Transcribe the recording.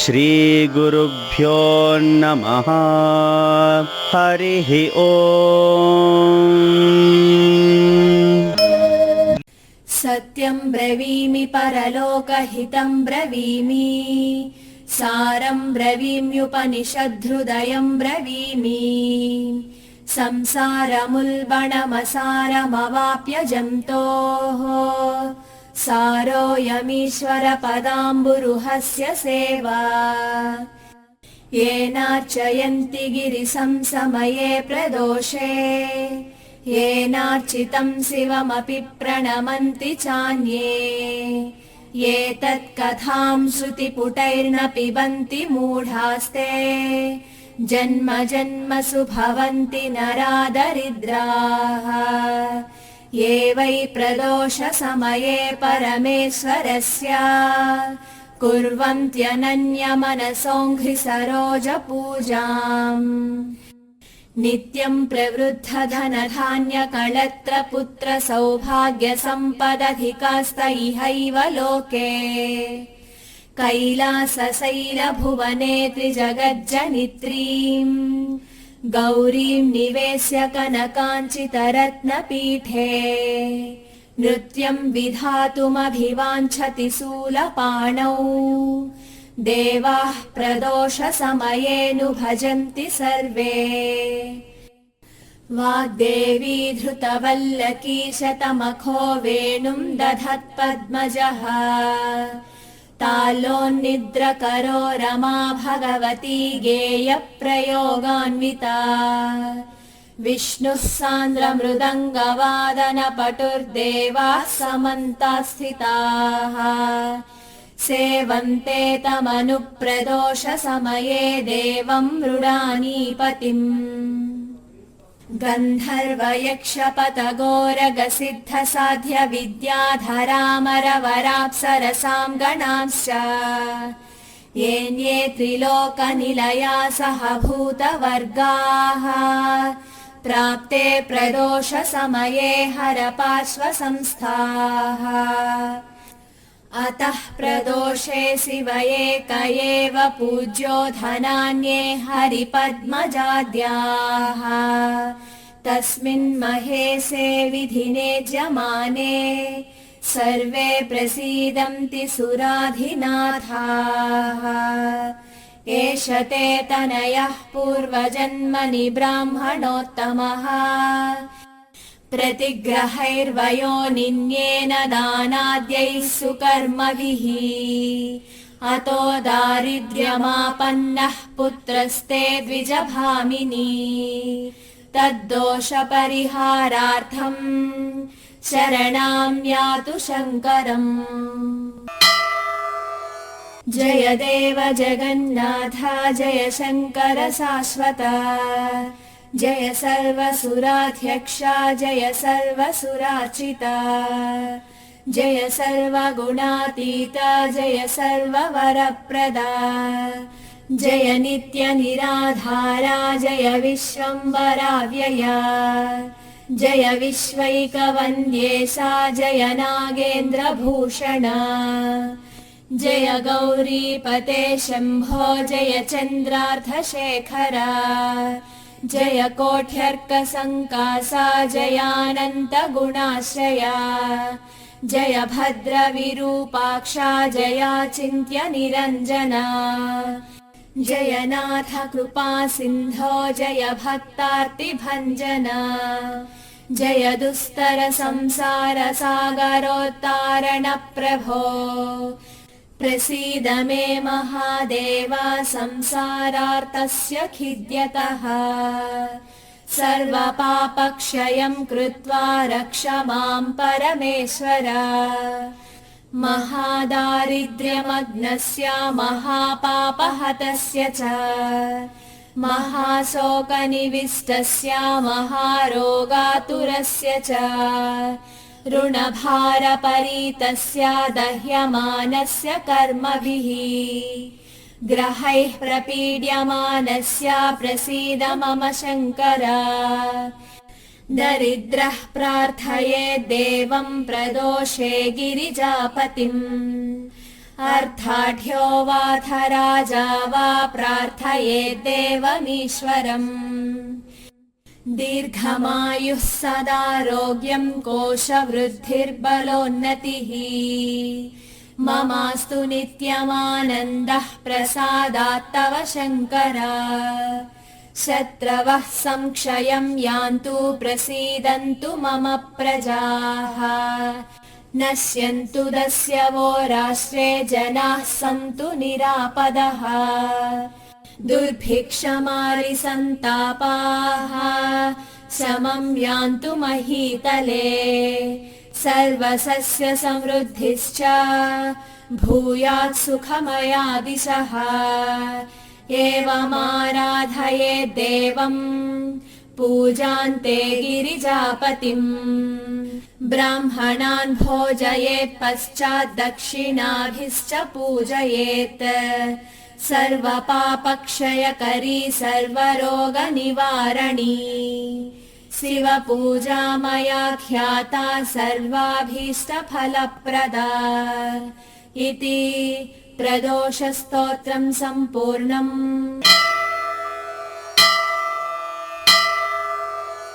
श्रीगुरुभ्यो नमः। हरिः ओम्। सत्यं ब्रवीमि परलोकहितं ब्रवीमि, सारं ब्रवीम्युपनिषद्धृदयं ब्रवीमि। संसारमुल्बणमसारमवाप्य जन्तोः, सारोऽयमीश्वरपदाम्बुरुहस्य सेवा। येनार्चयन्ति गिरिसंसमये प्रदोषे, येनार्चितं शिवमपि प्रणमन्ति चान्ये। ये तत्कथां श्रुतिपुटैर्न पिबन्ति मूढास्ते, जन्म जन्मसु भवन्ति नरादरिद्राः। ये वै प्रदोषसमये परमेश्वरस्य कुर्वन्त्यनन्यमनसोऽङ्घ्रिसरोजपूजाम्। नित्यं प्रवृद्धधनधान्यकळत्रपुत्रसौभाग्यसम्पदधिकास्त इहैव लोके। कैलासशैलभुवने त्रिजगज्जनित्रीम्, गौरीं निवेश्य कनकाञ्चितरत्नपीठे। नृत्यं विधातुमभिवाञ्छति शूलपाणौ, देवाः प्रदोषसमयेऽनु भजन्ति सर्वे। वाग्देवी धृतवल्लकी शतमखो वेणुं दधत्पद्मजः, तालोन्निद्रकरो रमा भगवती गेयप्रयोगान्विता। विष्णुः सान्द्रमृदङ्गवादनपटुर्देवाः समन्ताः स्थिताः, सेवन्ते तमनुप्रदोषसमये देवं मृडानीपतिम्। गन्धर्वयक्षपतगोरगसिद्धसाध्यविद्याधरामरवराप्सरसां गणांश्च, येन्ये त्रिलोकनिलया सह भूतवर्गाः। प्राप्ते प्रदोषसमये हरपार्श्वसंस्थाः। अतः प्रदोषे शिव एक एव पूज्यो, धनान्ये हरिपद्मजाद्याः। तस्मिन् महेशे विधिने ज्यमाने, सर्वे प्रसीदन्ति सुराधिनाथाः। एष ते तनयः पूर्वजन्मनि ब्राह्मणोत्तमः, प्रतिग्रहैर्वयोनिन्येन दानाद्यैः सुकर्मभिः। अतो दारिद्र्यमापन्नः पुत्रस्ते द्विजभामिनी, तद्दोषपरिहारार्थं शरणां यातु शङ्करम्। जय देव जगन्नाथ जय शङ्कर शाश्वता, जय सर्वसुराध्यक्षा जय सर्वसुरार्चिता। जय सर्वगुणातीता जय सर्ववरप्रदा, जय नित्यनिराधारा जय विश्वम्भराव्यया। जय विश्वैकवन्द्येशा जय नागेन्द्रभूषणा, जय गौरीपते शम्भो जय चन्द्रार्धशेखरा। जय कोट्यर्कसङ्कासा जयानन्तगुणाश्रया, जय भद्रविरूपाक्षा जयाचिन्त्यनिरञ्जना। जय नाथ कृपासिन्धो जय भक्तार्तिभञ्जना, जय दुस्तरसंसारसागरोत्तारणप्रभो। प्रसीद मे महादेव संसारार्तस्य खिद्यतः, सर्वपापक्षयं कृत्वा रक्ष मां परमेश्वर। महादारिद्र्यमग्नस्य महापापहतस्य च, महाशोकनिविष्टस्य महारोगातुरस्य च, ऋणभारपरीतस्य दह्यमानस्य कर्मभिः। ग्रहैः प्रपीड्यमानस्य प्रसीद मम शङ्कर। दरिद्रः प्रार्थयेद् देवं प्रदोषे गिरिजापतिम्, अर्थाढ्यो वाथ राजा वा प्रार्थयेद्देवमीश्वरम् दीर्घमायुः सदारोग्यम् कोशवृद्धिर्बलोन्नतिः ममास्तु नित्यमानन्दः प्रसादात्तव शङ्कर शत्रवः संक्षयम् यान्तु प्रसीदन्तु मम प्रजाः नश्यन्तु दस्यवो राष्ट्रे जनाः सन्तु निरापदः दुर्भिक्षमारिसन्तापाः समं यान्तु महीतले सर्वसस्य समृद्धिश्च भूयात् सुखमया दिशः एवमाराधयेद्देवम् पूजान्ते गिरिजापतिम् ब्राह्मणान् भोजयेत् पश्चात् दक्षिणाभिश्च पूजयेत् सर्वपापक्षयकरी सर्वरोगनिवारणी शिवपूजा मया ख्याता सर्वाभीष्टफलप्रदा इति प्रदोषस्तोत्रम् सम्पूर्णम्।